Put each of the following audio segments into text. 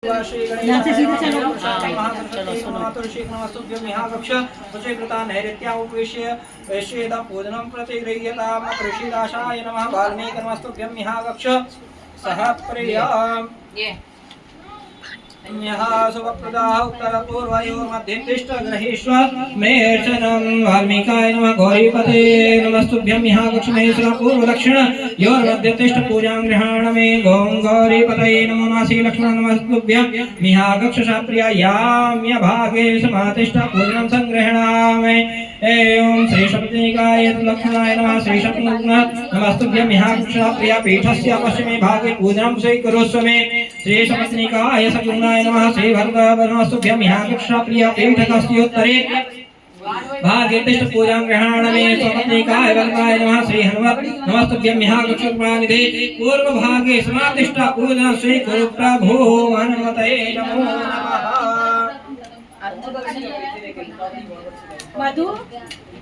श्री पूजनं प्रतिगृह्यतां ऋषिदासाय नमः वाल्मीकिर्मस्तुभ्यं मिहागक्ष सह प्रियम् शुभप्रदाः उत्तरपूर्वयोर्मध्ये तिष्ठगृहीष्व मेर्चनं वाल्मीकाय नमः गौरीपते नमस्तुभ्यं मिहागक्ष महेश्वर पूर्वदक्षिण योर्मध्ये तिष्ठ पूजां गृहाण मे गों गौरीपतये नमो नासी लक्ष्मण नमस्तुभ्यं मिहागक्ष प्रियायाम्य भागे समातिष्ठ पूजनं संग्रहणामि एवं श्री शब्दनिकाय लक्ष्मणाय नमः श्री शब्दनिकाय नमस्तुभ्यं मिहागक्ष प्रिया पीठस्य पश्चिमे भागे पूजनं स्वीकुरुष्व मे श्री शब्दनिकाय सगुणाय नमः श्री भर्गवनमस्तुभ्यं मिहागक्ष प्रिया पीठकस्य उत्तरे भागे तिष्ठ पूजां गृहाण मे स्वपत्निकाय वल्काय नमः श्री हनुमत् नमस्तुभ्यं मिहागक्ष प्रानिधे पूर्व भागे समातिष्ठ पूजनं स्वीकुरु प्रभो हनुमते नमो नमः। मधु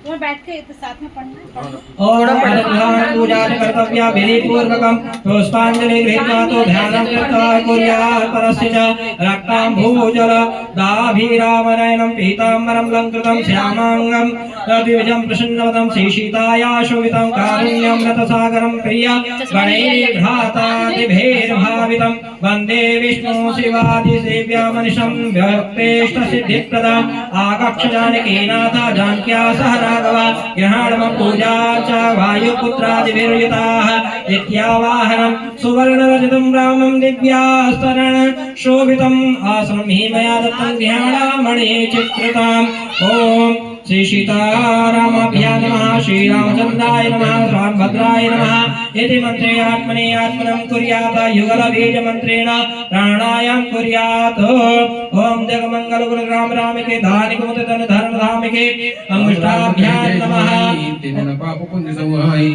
तुम्हें बैठ के तो साथ में पढ़ना और पूजा कर्तव्या विधि पूर्वकं पुष्पांजलि गृहीत्वा तो ध्यानं कृत्वा कुर्यात् परस्य च रक्ताम्भूजल दाभिरामनयनं पीताम्बरं लङ्कृतं श्यामाङ्गं द्विजं प्रसन्नवदं श्रीसीताया शोभितं कारुण्यं रतसागरं प्रिय गणैर्भ्रातादिभैर्भावितं वन्दे विष्णु शिवादि सेव्यामनिशं व्यक्तेष्ट सिद्धिप्रदाम् आकक्ष जानकीनाथ जानक्या सह राघव ग्रहणं पूजा च वायुपुत्रादिभिर्युताः इत्यावाहनं सुवर्णरजतं रामं दिव्यास्तरण शोभितम् आसनं हि मया दत्तं ध्यानामणि चित्रताम् ॐ श्री सीतारामाभ्यां नमः श्री रामचन्द्राय नमः रामभद्राय नमः इति मन्त्रे आत्मने आत्मनं कुर्यात् युगलबीज मन्त्रेण प्राणायाम कुर्यात् ओम जगमंगल गुरु राम राम के धानिक मुत धन धर्म धाम के अंगुष्ठाभ्यां नमः तेन पाप पुण्य समाहि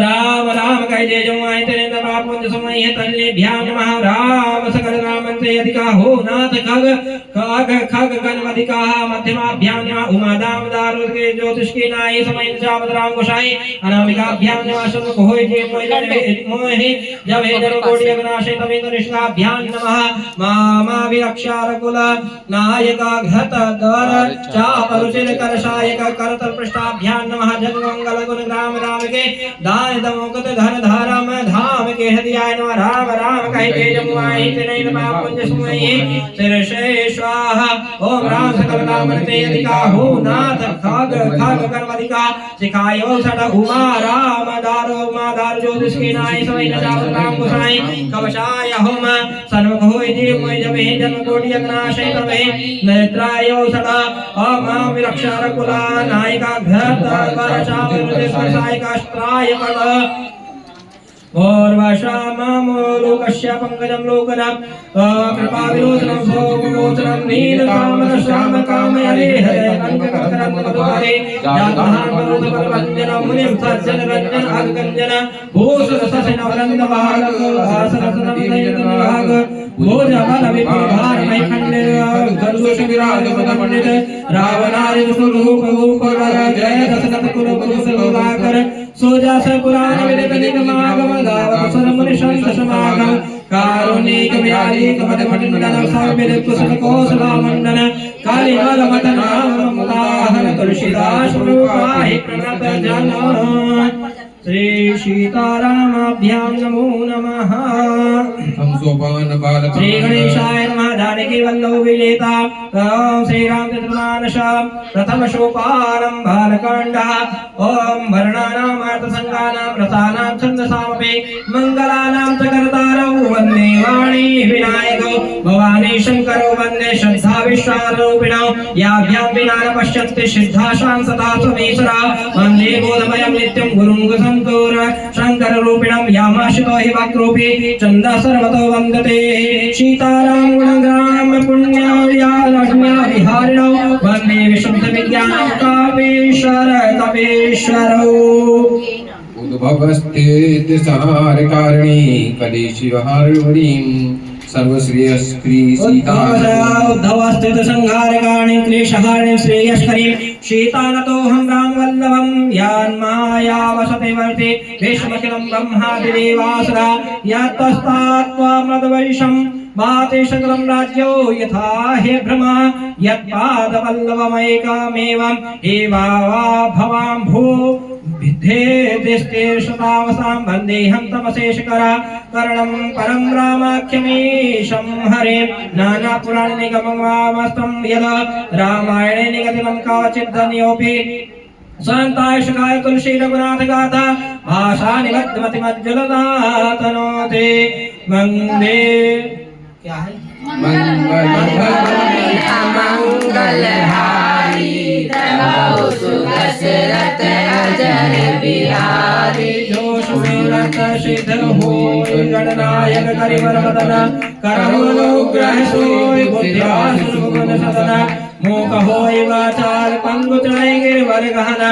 राम राम कह जय जमुआय तेन पाप पुण्य समाहि तन्नेभ्यां नमः राम सकल नाम मंत्र अधिका हो नाथ खग खग खग गणवधिका मध्यमाभ्यां नमः उमा दाम दारुल के ज्योतिष के नाय समय सावध राम गोसाई अनामिकाभ्यां नमः सन्मुख होय जे मोहि जब हे जन कोटि अग्नाशे तमे निष्काभ्यां नमः मामा विरक्षारकुल नायक घत दर चापरुचिर कर सायक करतल पृष्ठाभ्यां नमः जगमंगल गुण राम राम के दान दमोकत धन धारम धाम के हृदयाय नमः राम राम कहि जय जमुआय तेन पाप पुण्य समाहि शीर्षे स्वाहा ओम राम सकल नाम ते अधिका हो नाथ खग खग कर्मधिका सिखायो सड उमा राम दारो मा दार ज्योतिष के नाय समय नचाव राम गोसाई कवशाय होम सर्व होय जी मोय जब हे जन्म कोटि अग्नाशय तमे नेत्रायो सदा अमा विरक्षारकुला नायिका घत वरचाव सायका स्त्राय पद लोकस्य पंकजं लोकनाथ कृपा विलोचनं भोगमोचनं नीलकामन श्याम कामयरे हरे कंककरं मधुरे जातहान मरुदपरवंजन मुनिं सज्जन रंजन अगंजन भूषण ससन वरंद बालक आसनसनं नयनभाग भोजबल विभार मय खंड गरुष विराज पद पंडित रावणारि स्वरूप गोकर जय दशरथ कुल कुल सोजा स पुराण विदित निगमागम गावत सरमुनि संत समागम कारुणिक व्यालिक मद मंडन सर्वविद कुशल कौशल मंडन कालिमल मत नाम मुदाहर तुलसीदास रूपाहि प्रणत जन श्री सीतारामाभ्यां नमो नमः। हम सोपान बालक श्री गणेशाय नमः जानकी वल्लभ विजेता ओम श्री रामचंद्रमानस प्रथम सोपानं बालकांडः ओम वर्णानां अर्थसंगानां रसानां छन्दसामपि मंगलानां च कर्तारौ वन्दे वाणी विनायकौ भवानी शंकरौ वन्दे श्रद्धा विश्वारूपिणौ याभ्यां विना न पश्यन्ति सिद्धा शांसता समेश्वरा वन्दे बोधमयं नित्यं गुरुं संतोर शंकर रूपिणं यामाशितो हि वक्रूपी चंद सर्वतो वन्दते सीताराम गुणग्राम पुण्या लक्ष्म्या विहारिणौ वन्दे विशुद्ध विज्ञान कपीश्वर कपीश्वरौ उद्भवस्ते सारकारिणी कलेशिवहारिणीं सर्वश्रेयस्त्री सीता उद्धवस्थित संहारकाणि क्लेशहारिणीं श्रेयस्करीं सीतानतोऽहं रामवल्लभं यान्माया वसते वर्ते वेशमखिलं ब्रह्मादिदेवासुरा यत्तस्तात् त्वामृतवर्षं भाति सकलं राज्यो यथा हे भ्रमा यत्पादवल्लभमैकमेवम् एवाभवां भू भिद्धे दिष्टिर्शतावसां वन्देऽहं तमशेषकरा करणं परं रामाख्यमीशं हरे नानापुराणनिगममामस्तं यद रामायणे निगदितं काचिद्धन्योऽपि शान्ताय शकाय तुलसी रघुनाथ गाथा भाषा निमग्नमतिमज्जलदातनोते वन्दे क्या है मंगलहारी प्रभु सुदशरथ अजर बिहारी जो सुरत सिद्ध होय गणनायक करिवर वदन करमनुग्रह सोय बुद्धिवासु सुगुण सदन मोक होय वाचाल पंगु चढ़ाई गिरवर गहना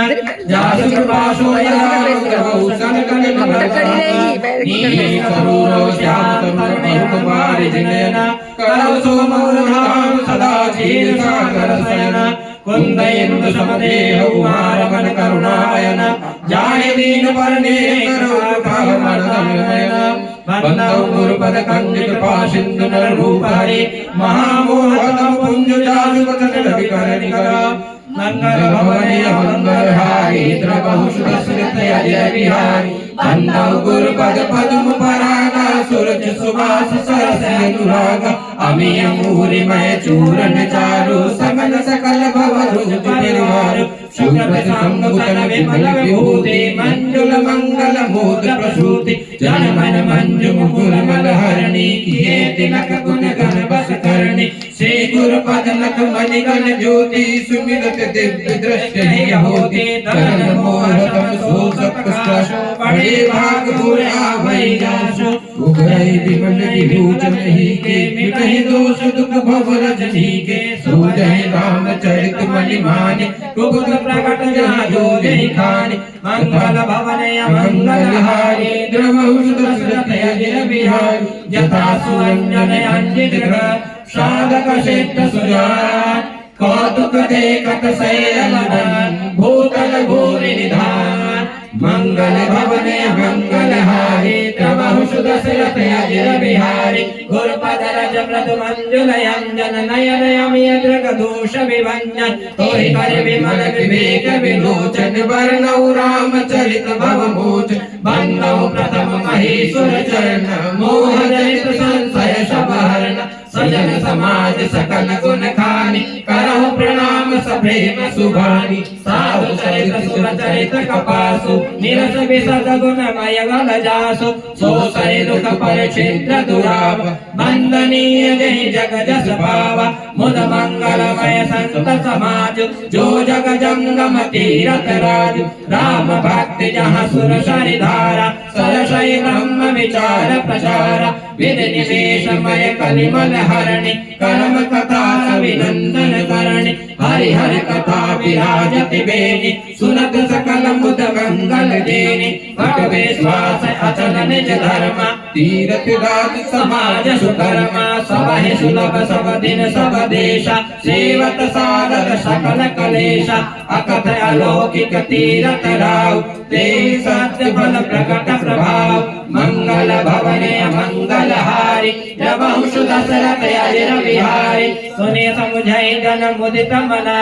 जासु कृपा सोय राम सन कल नील करूरो श्याम तरुण कुमारी जिनयना करौ सोमौर धाम सदा चीर सागर सयना कुंदयेन्दु समदेह उमारमन करुणायन जाय दीन परने करुणामनदमयन वंदौ गुरुपद कंजित पासिंधु नर रूप हरि महामोहतम पुंज जासु वचन रवि कर निकर मंगल भवने मंगल हारी द्रवहु सुदस्कृत अजय बिहारी वंदौ गुरुपद पद्म परागा सूरज सुबास सरस अनुराग अमीय मूरि मय चूरन चारु समन सकल भवरु परिवार शुभ संगतन विमल विभूति मंजुल मंगल मोद प्रसूति जन मन मंजु मुकुर मलहरणी किए तिलक गुण गण बस करणी श्री गुरुपद लख मणिगण ज्योति सुमिरत दिव्य दृश्य ही होती धन मोहतम सोसक प्रकाशो बड़े भाग बुरे आवै जासो उगै विमल विभूषण ही के मिटहि दोष दुख भव रजनी के सोजहि रामचरित मणिमानि कुबुद प्रकट जाजो जहि खानि मंगल भवने मंगल हारी द्रवहु सुदशरथ अजय बिहारी जथा सुरंजन अंजित ग्रह साधक सिद्ध सुजान कौतुक देखत शैलमदन भूतल भूरि निधान मंगल भवने मंगल हारी प्रभु सुदशरथ अजय बिहारी गुरुपद रज मृदु मंजुल अंजन नयन अमिय दृग दोष विभंजन तोहि कर विमल विवेक विलोचन वर्णौ रामचरित भव मोचन बंदौ प्रथम महेश्वर चरण मोह जनित संशय शबहरण सजन समाज सकल गुण खानि करहु प्रणाम सप्रेम सुभानि साधु चरित सुर चरित कपासु निरस विशद गुणमय गल जासु सो सरि दुख पर छिद्र दुराव वंदनीय जहि जग जस पाव मुद मंगलमय संत समाज जो जग जंगम तीरथ राज राम भक्ति जहाँ सुर सरि धारा सरसई ब्रह्म विचार प्रचार विधि निवेशमय कलिमल हरणि कर्म कथा अभिनंदन करणी हरि हरि कथा विराजति बेनि सुनत सकल मुद मंगल देनि भट विश्वास अचल निज धर्म तीरथ राज समाज सुकर्मा सब ही सुलभ सब दिन सब देशा सेवत सादर सकल कलेशा अकथ अलौकिक तीरथ राव ते सत्य फल प्रकट प्रभाव मंगल भवने मंगल हारी प्रभु सुदशरथ अजय बिहारी सुने समुझै जन मुदित मना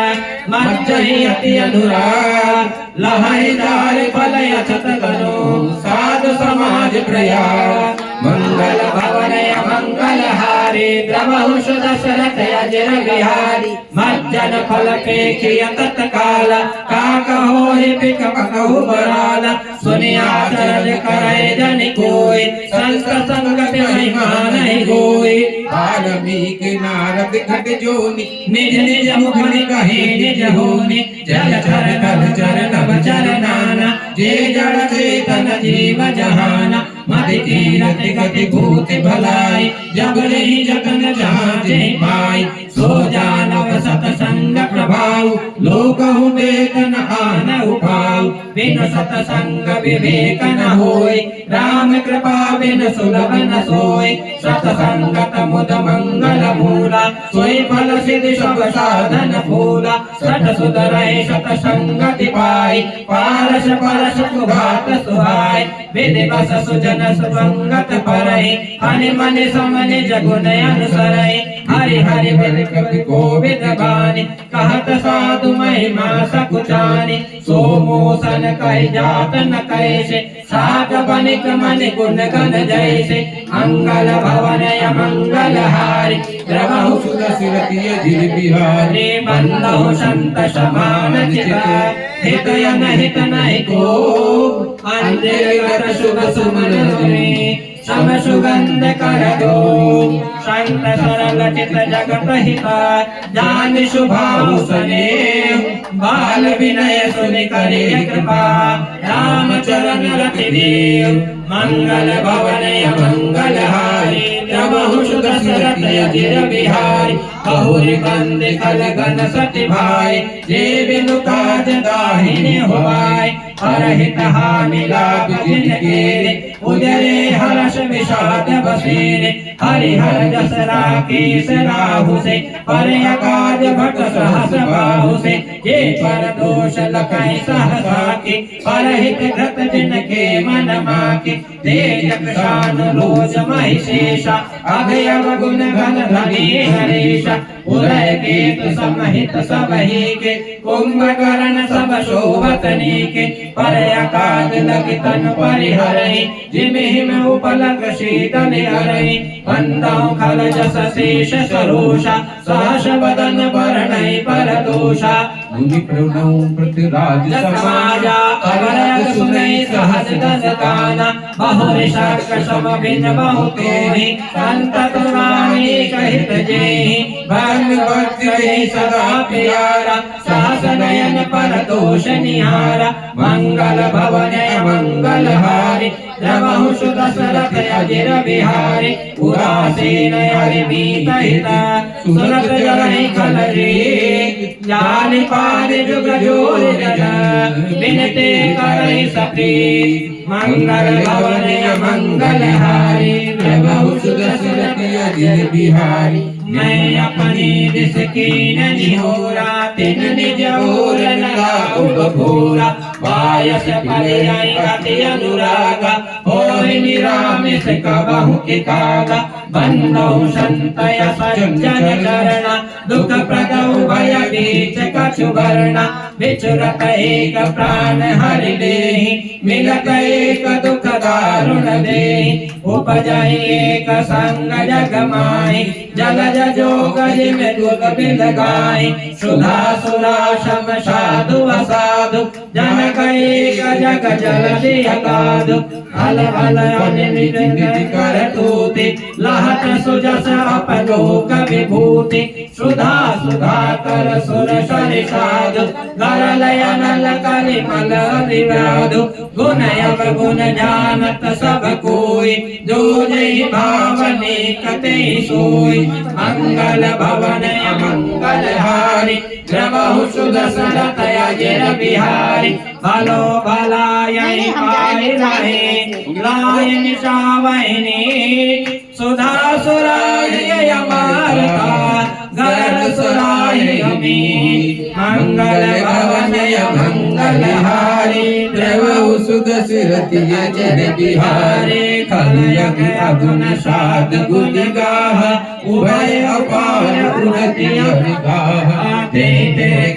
मज्जहि अति अनुराग लहै दार फल अछत गनो साधु समाज प्रयाग मंगल भवने मंगल हारी प्रभु सुदशरथ अजय बिहारी मज्जन फल पेखिय तत्काल काक होहि पिक पकहु बराल सुनि आचरण करे जन कोई संत संगत महिमा नहीं होई वाल्मीकि नारद खट जोनि निज निज मुख कहे निज होनि जल चर तल चर नभ चर नाना जे जड़ चेतन जीव जहाना मति तीरथ गति भूति भलाई जब नहीं जतन जहाँ जे पाई सो जानव सत संग प्रभाव लोकहु वेतन आन उपाव बिन सत सत्संग विवेक न होय राम कृपा बिन सुलभ न सोय सत्संगत मुद मंगल मूला सोय फल सिद्धि सब साधन फूला सत सुधरय सत्संगति पाय पारस परस सुभात सुहाय विधि बस सुजन सुभंगत परय हनि मन समन जगुन अनुसरय हरि हरि विधि कवि गोविंद गानि कहत साधु महिमा सकुचानि सोमोसन कह जात न कैसे साग बनिक मन गुण गण जैसे मंगल भवन मंगल हारि द्रवहु सुदसिरतिय जिर बिहारी बंदहु संत समान चिता हित यन हित नहि को अंजलिगत शुभ सुमन ध्वनि सम सुगंध कर दो संत सरल चित जगत हिता जान शुभाव सने बाल विनय सुनि करे कृपा राम चरण रति देव मंगल भवन मंगल हारी प्रभु सुध सरत अजिर बिहारी बहुरी बंद खल गन सति भाई जे बिनु काज दाहिने होवाय परहित हानि लाभ जिनके उदरे हर्ष विषाद बसेरे हरि हर जस राकेश राहु से पर अकाज भट सहस बाहु से जे पर दोष लखै सहसा के परहित घृत जिनके मन माके तेजक शान रोज महिषेषा अभय गुण गण धनी हरीशा उदय केतु समहित सबहि के कुंभकर्ण सब शोभतनी के पर अकाज लग तन परिहरहि जिमिहिम उपलग शीतल हरहि बंदौ खल जस शेष सरोषा सहस बदन बरनै पर दोषा मुनि प्रणौ पृथ्वीराज समाजा अवरग सुनै सहस दस गाना बहुरि शक सम भिन्न बहु तोहि संतत वाणी कहित जेहि भगन भक्ति सदा प्यारा सहस नयन पर दोष निहारा मंगल भवन मंगल हारी रमहु सुदशरथ अजिर बिहारी उदासीन हरि मीत हिता सुनत जरहि खल रे जानि पार जुग जोर जन बिनते करहि सप्रीत मंगल भवन मंगल हारी प्रभु सुदशरथ अजिर बिहारी मैं अपनी दिस की निहोरा तिन निज ओर लगा उपभोरा वायस पर्याय अति अनुरागा होय निरामिष कबहु के कागा बंदौ संतय सज्जन चरणा दुख प्रदौ भय बीच कछु वर्णा विचरत एक प्राण हरि देहि मिलत एक दुख दारुण देहि उपजहि एक संग जग माहि जलज जोग जिम दुग बिल गाय सुधा सुरा शम साधु असाधु जनक एक जग जल दिय गाधु हल हल अनिमित कर तूति लहत सुजस अपलोक विभूति सुधा सुधा कर सुर सरि साधु गरलय नल करि मल विवाधु गुण अवगुण जानत सब कोई जो जहि भावने कते सोई मंगल भवन मंगल हारी प्रभु सुदशरथ अजिर बिहारी भलो भलाय पाय रहे लाय निशावैनी सुधा सुराय अमारता गर सुराय अमी मंगल भवन मंगल हारी प्रभु सुदशरथ अजिर बिहारी कलयुग अगुण साध गुण गाह उभय अपार उन्नति अभिगाह ते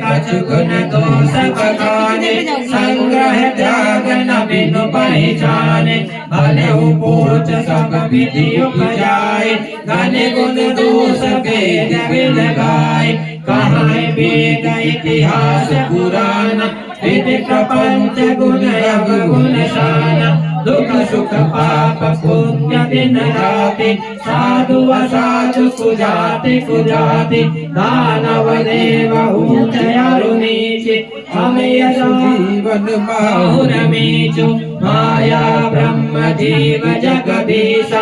कछु गुण दोष बखाने संग्रह त्याग न बिनु पहचाने भले उपोच सब विधि उपजाए घन गुण दोष वेद बिन गाय कहाँ वेद इतिहास पुराण विधि प्रपंच गुण अवगुण शान दुख सुख पाप पुण्य दिन राति साधु असाधु कुजाति कुजाति दानव देव ऊंच अरु नीच हमें जीवन बहुर मीचु माया ब्रह्म जीव जगदीश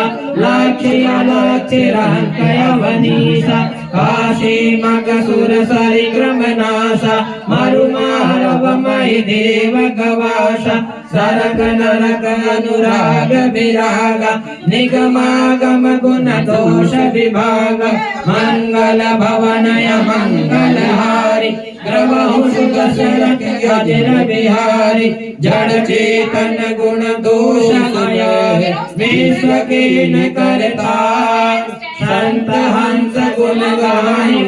लक्ष्य लक्ष्यवनीसा काशी मगसुर सरिग्रमनाश मरुमारवमय देव गवाश सरग नरक अनुराग विराग निगमागम गुण दोष विभाग मंगल भवनय मंगलहारी ग्रवहु सुख सरति अजर बिहारी जड़ चेतन गुण दोषमय विश्व के न करता संत हंस गुण गाहि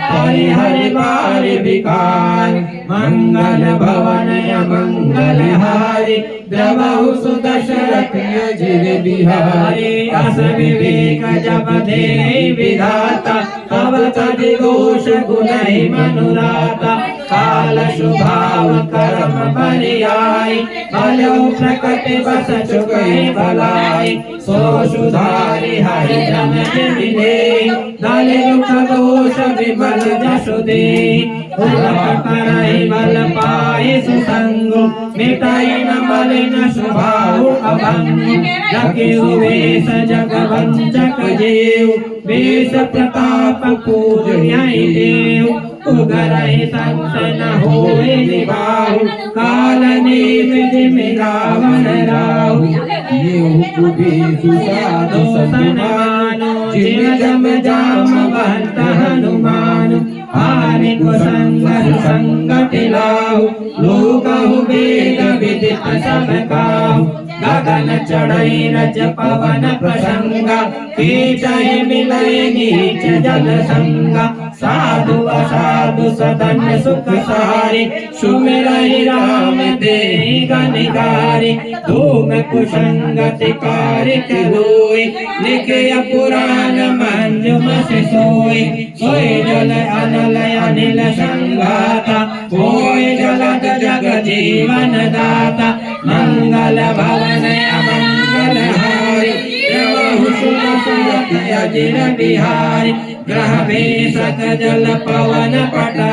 हरि हरि पारि विकार मंगल भवनय मंगलहारी द्रवहु सुदशरथि अजिर बिहारी अस विवेक जब दे विधाता तब तज घोष गुणहि मनुराता काल शुभाव कर्म पर्याय भलो प्रकट बस चुके भलाई सो सुधारि हरि जन जिमिने दल दुख दोष विमल जसु दे उलट करहि बल पाए सुसंग मिटाई न मलिन स्वभाव अभंग जके वेश जगवंचक जेव वेश प्रताप पूजय देव उगरहि संत न होए निभाऊ काल नेम जिमि रावण राहु साधु सन्मानो जिम जम जाम बहत हनुमान हानि को संगति लाहु लोकहु वेद विदित सब काहु गगन चढ़ई रज पवन प्रसंगा कीचहि मिलय नीच जल संगा साधु असाधु सदन सुख सारी सुमिरहि राम देहि गनिगारी धूम कुसंगति कारिक होय लिखय पुराण मंजुम से सोय सोय जल अनल अनिल संगाता होय जलद जग जीवन दाता मंगल भवन मंगलहारी प्रभु सुर सुरति अजिर बिहारी ग्रह भेषक जल पवन पटा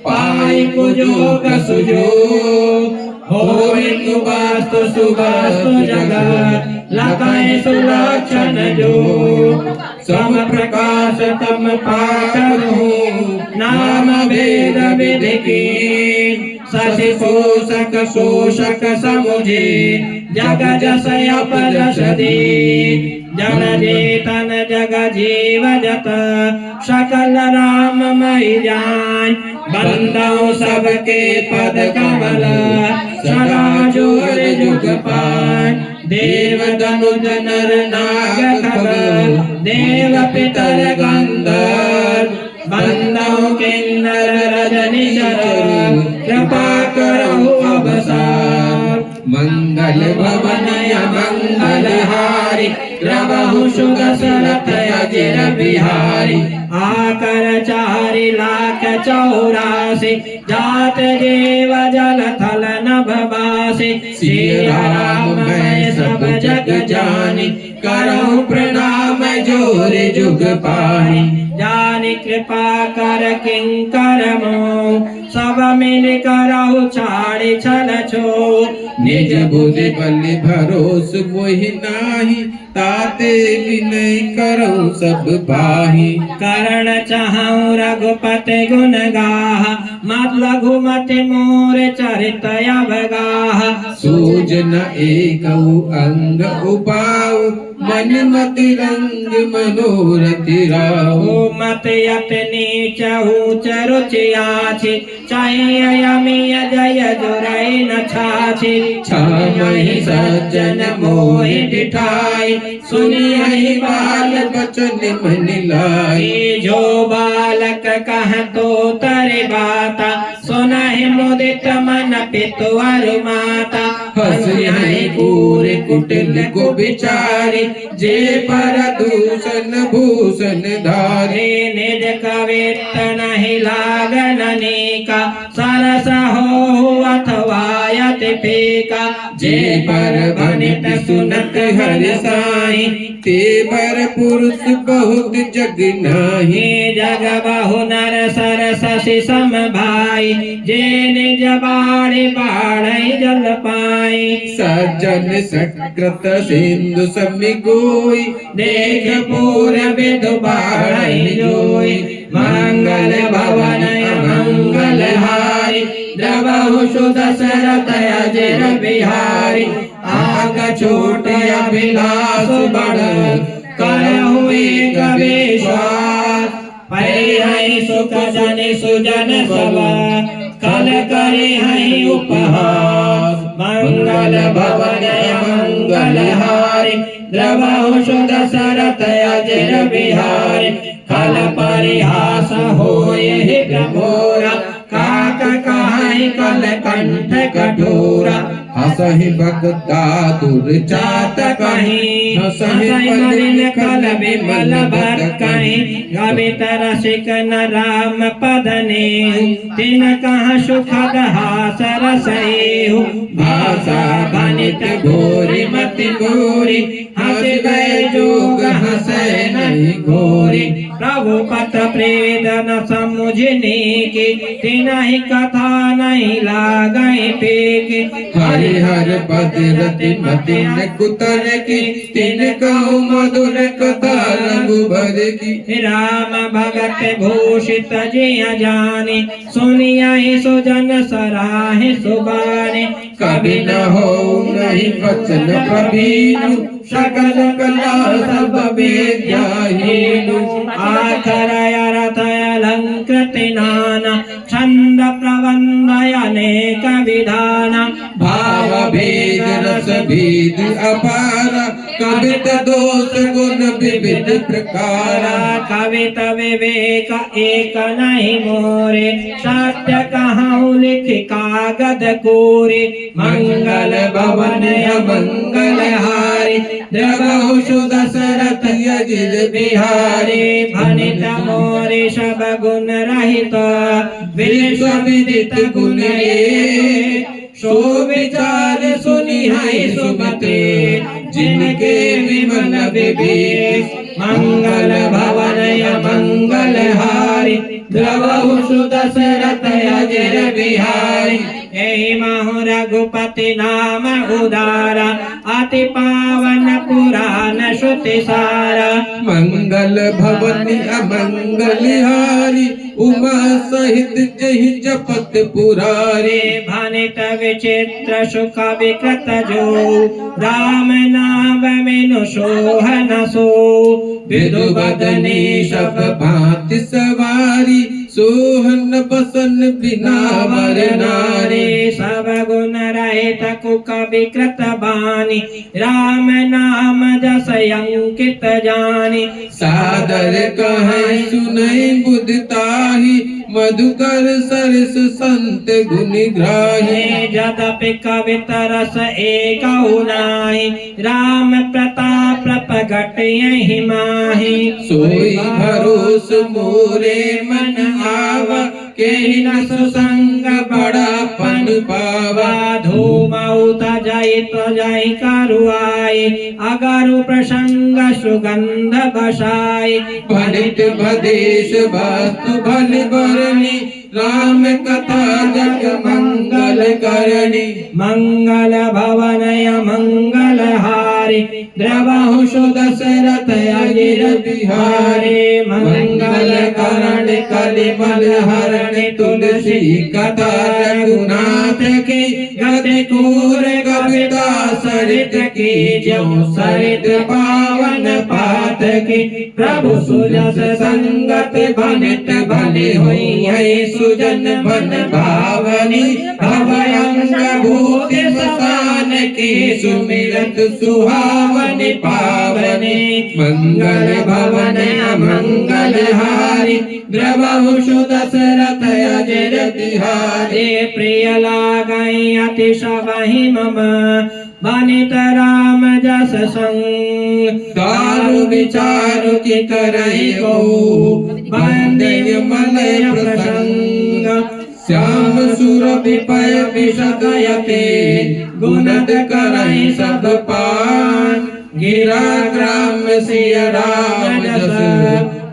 पाई कुजोग सुजोग होय कुवास्तु सुवास्तु जगत लखय सुलक्षण जो सम प्रकाश तम पाकरु नाम वेद विधि की शशि पोषक शोषक समुझे जग जस अपजस दे जन जेतन जग जीव जत सकल राममय जान बंदौ सबके पद कमल सदा जोर जुग पान देव दनुज नर नाग खबर देव पितर गंधर्व बंदौ किन्नर रजनी शर कृपा करहु अवसार मंगल भवनय मंगलहारी प्रभु सुख सरथ अजिर बिहारी आकर चारि लाख 84 जात जीव जल थल नभ बासी श्री राम मैं सब जग जानी करहु प्रणाम जोर जुग पानी जानि कृपा कर किंकर मोह सब मिल करहु छाड़ि छल छो निज बुद्धि बल भरोस मोहि नाही ताते विनय करहु सब पाही करण चाहूँ रघुपति गुण गाह मत लघुमति मोर चरित अवगाह सूझ न एकहु अंग उपाऊ मन मति रंग मनोरथ राहु मत यत नीच ऊंच रुचियाछि चाहे यमिय जय जुरै न छाछि छामहि सज्जन मोहि बिठाई सुनिहि बाल बचन मन लाई जो बालक कह तो तरे बाता सुनहि मुदित मन पितुअर माता हंसि पूरे कुटिल को बिचारी जे पर दूषण भूषण धारे निज कवित नहीं लागन नीका सरस हो अथवा यति फीका जे पर बनित सुनत हर साई ते पर पुरुष बहुत जग नाही जग बहु नर सर शशि सम भाई जे निज बाड़े बाढ़ जल पाई सज्जन सकृत सिंधु समिगोई देख पूर्व विदु बाढ़ जोई मंगल भवन मंगल हारी द्रवहु सुदशरथ अजर बिहारी आग छोट अभिलाष बड़ करहु एक विश्वास पै सुख जन सुजन सब कल करे हैं उपहास मंगल भवन मंगल हारी द्रवहु सुदशरथ अजर बिहारी कल परिहास होए प्रभोरा काक कहाई कल कंठ कठोरा हसहि भगता दुर्जात कहीं हसहि मलिन कल विमल भर कहीं कवित रसिक न राम पद नेहु तिन कहाँ सुखद हास रसहु भाषा बनित भोरी मति भोरी हंस गए जोग हंसे नहीं घोरी प्रभु पत प्रेद न समुझने की तिनहि कथा नहीं लागई फेंके हरिहर पद रति मति न कुतर की तिन कहु मधुर कथा रघुबर की राम भगत भूषित जिया जाने सुनिया सुजन सराहे सुबाने कभी न हो नहीं वचन प्रवीणु सकल कला सब विद्याहीनु आखर अरथ अलंकृत नाना छंद प्रबंध अनेक विधान भाव भेद रस भेद अपार कवित दोष गुण विविध प्रकार कवित विवेक एक नहीं मोरे सत्य कहाँ लिख कागद कोरे मंगल भवन मंगल हारी द्रवहु सुदशरथ अजिर बिहारी भनित मोरे सब गुण रहित विश्व विदित गुण सो विचार सुनि है सुमते जिनके विमल विवेक मंगल भवन मंगल हारी द्रवहु सुदशरथ अजर बिहारी यही महु रघुपति नाम उदारा अति पावन पुराण श्रुति सारा मंगल भवन अमंगल हारी उमा सहित जहि जपत पुरारी भनित विचित्र सुख विकृत जो राम नाम मेनु सोहन सो विदु बदनी सब भांति सवारी सोहन बसन बिना वर नारी सब गुण रहित कुक विकृत बानी राम नाम जस अंकित जानी सादर कहे सुनई बुद्धताही मधुकर सरस संत गुणग्राही जदपि कवित रस एक नाहि राम प्रताप प्रगट यहि माहि सोई भरोस मोरे मन आवा के न सुसंग बड़ा पन पावा धूमौत जय करुआई अगरु प्रसंग सुगंध बसाई भनित भदेश वास्तु भल बरनी राम कथा जग मंगल करनी मंगल भवन मंगल हारी द्रवहु सुदशरथ अजिर बिहारी मंगल करण कलिमल हरण तुलसी कथा रघुनाथ की गति कूर कविता सरित की जो सरित पावन पात की प्रभु सुजस संगत भनित भले हुई है सुजन बन भावनी भवयंग भूत ससान की सुमिरत सुहावन पावनी मंगल भवन मंगल हारी द्रवहु सुदशरथ अजर बिहारी प्रिय लागई अति सबहि मम बनित राम जस संग दारु विचारु की करई को बंदे मलय प्रसंग श्याम सुर विपय विशदयते गुणद कराई सब पान गिरा ग्राम सिय राम जस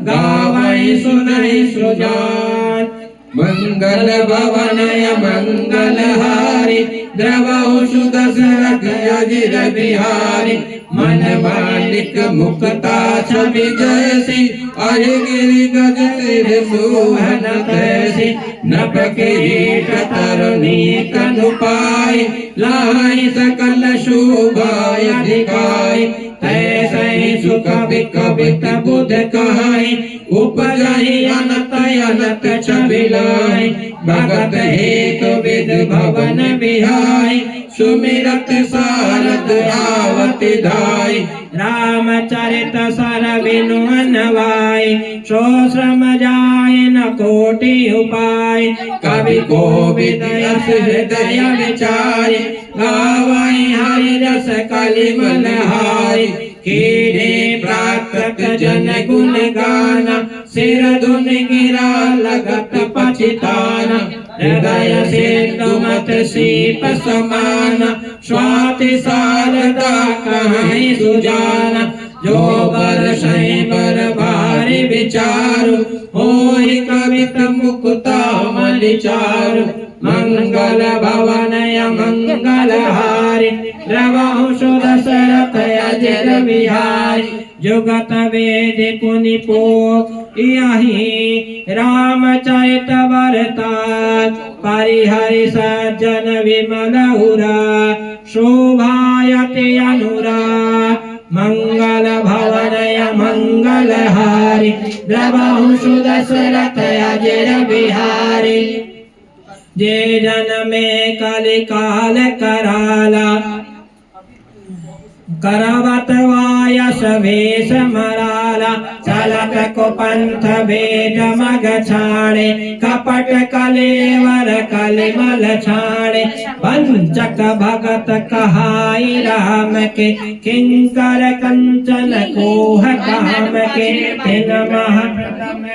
गावई सुनई सुजान मंगल भवनय मंगल हारी द्रवहु सुदशरथ अजिर बिहारी मन मालिक मुक्ता छवि जैसी अरिगिरि गज सिर सुहन तैसी नभ किरीट तरुणी तनु पाई लाई सकल शोभाय दिखाई तैसे सुख विकबित बुध कहाई उपजहि अनत अनत छबिलाई भगत हेतु विद भवन बिहाई सुमिरत सारद आवति धाई रामचरित सर बिनु अनवाई सो श्रम जाय न कोटि उपाय कवि कोविद यस हृदय विचारी गावई हरि रस कलिमल हारी कीरे प्राकृत जन गुण गाना सिर धुन गिरा लगत पछिताना हृदय सिंधु मत सीप समाना स्वाति शारदा कहीं सुजाना जो बरसै बर भारी विचारु होई कवित मुक्ता मलिचारु मंगल भवनय मंगल हारी द्रवहु सुदशरथ अजिर बिहारी जुगत वेद पुनि पोख यही रामचरित वर्तात् परिहरि सज्जन विमल उरा शोभायते अनुरा मंगल भवनय मंगल हारी द्रवहु सुदशरथ अजिर बिहारी जे जन में कलिकाल कराला करवत वायस वेश मराला चलत को पंथ भेद मग छाड़े कपट कलेवर कलिमल छाड़े पंचक भगत कहाई राम के किंकर कंचन कोह काम के तिन महाप्रथम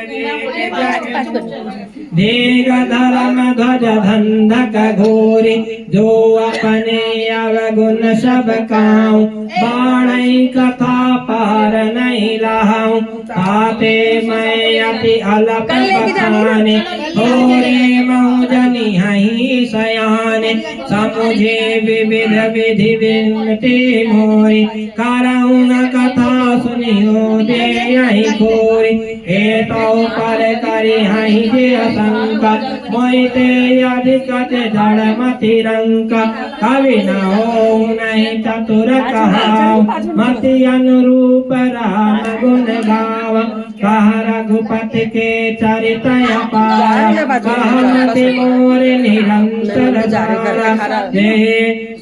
दीर्घ धर्म ध्वज धंधक घोरी जो अपने अवगुण सब काऊ बाणई कथा पार नहीं लाऊं ताते मैं अति अलप बखाने थोरे मौजनी हई सयाने समुझे विविध विधि विनती मोरी कराऊं न कथा सुनियो दे यही खोरी ए तो पर करी हई जे असंका मोहिते अधिक जड़ मति रंका कवि न हो नहीं चतुर कहाव मति अनुरूप राम गुण गाव कह रघुपति के चरित अपार कहमति मोर निरंतर जारा जे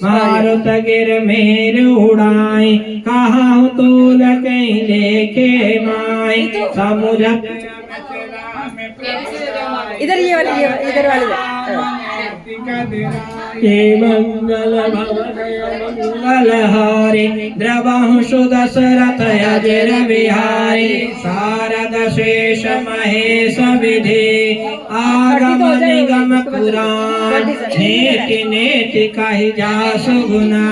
मारुत गिर मेर उड़ाई कहा तोल कहीं लेके माई समुझत इधर ये वाली इधर वाली मंगल भवनय मंगल हारी द्रवहु सुदशरथ अजिर बिहारी शारद शेष महेश विधि आगम निगम पुराण नेति नेति कहि जासु गुना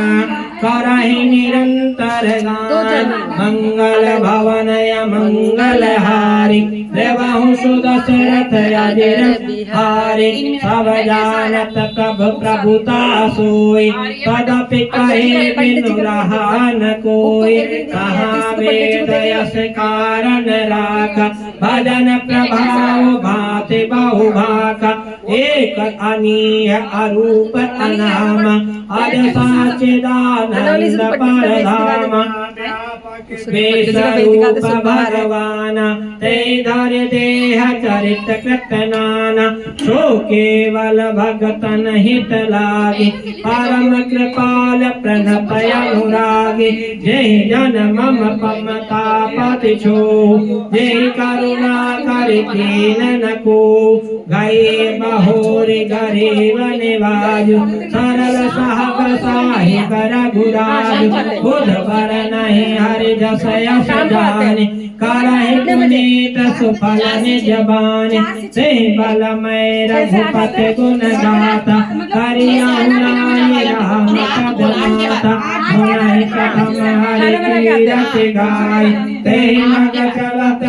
करहि निरंतर गान मंगल भवनय मंगल हारी द्रवहु सुदशरथ अजिर बिहारी सब जानत प्रभु प्रभुता सोई तदपि कहे बिनु रहा न कोई कहा वेद यस कारण राख भजन प्रभाव भाति बहु भाका एक अनीय अरूप अनाम अज साचिदानंद परधाम विश्वरूप भगवान ते धर देह चरित कृत नाना सो केवल भगतन हित लागे परम कृपाल प्रणपय अनुरागे जय जन मम पमता पति छो जय करुणा कर हरि कीन नको गाये बहोरे गरीब निवाजु सरल साहब साहिब रघुराज बुध बर नहीं हरि जस यश जानि करहि पुनीत सुफल निज बानि ते बल मैं रघुपति गुण गाता करियहु नाहि राम पद माता गुणहि कथम हरि कीरति गाय ते मग चलत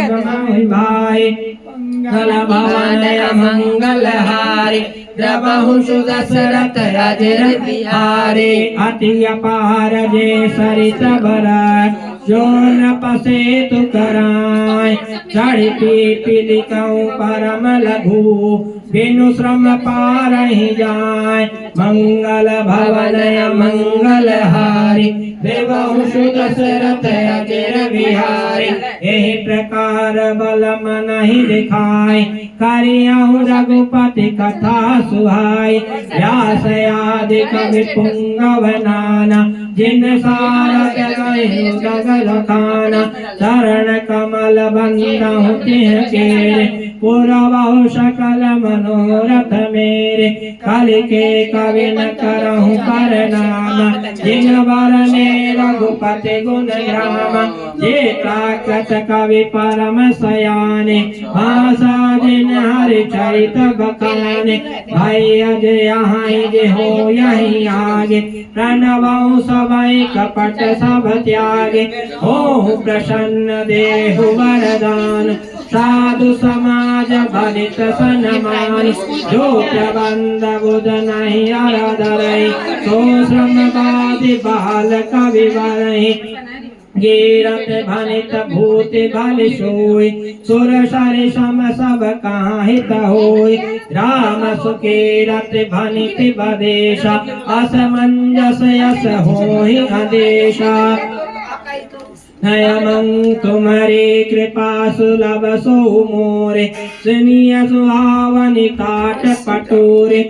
सुमग भाई मंगल भवन मंगल हारी द्रवहु सुदशरथ अजर बिहारी अति अपार जे सरित बराय जो न पसे तु कराय चढ़ी पीपी परम लघु बिनु श्रम पार ही जाय मंगल भवन मंगल हारी देवहु सुदशरथ अजर बिहारी एहि प्रकार बल मन ही दिखाय करियहु रघुपति कथा सुहाय व्यास आदि कवि पुंगव नाना जिन सारथ गए गगन खाना चरण कमल बंदहु तिह केरे पुरवहु सकल मनोरथ मेरे कल के कवि न करहु परनामा जिन बरने रघुपति गुण ग्रामा जे ताकत कवि परम सयाने भाषा जिन हरि चरित बखाने भाई अज यहाँ जे हो यही आगे प्रणवहु सबै कपट सब त्यागे हो प्रसन्न देहु वरदान साधु समाज भलित सन्मान जो प्रबंध बुध नहीं अरदरई तो श्रमवादी बाल कवि बरई गिरत भनित भूति भल सोई सुर सरि सम सब काहित होई राम सुकेरत भनित बदेशा असमंजस यस होहि आदेशा नयमं तुम्हारी कृपा सुलभ सो मोरे सुनिय सुहावनि काट पटोरे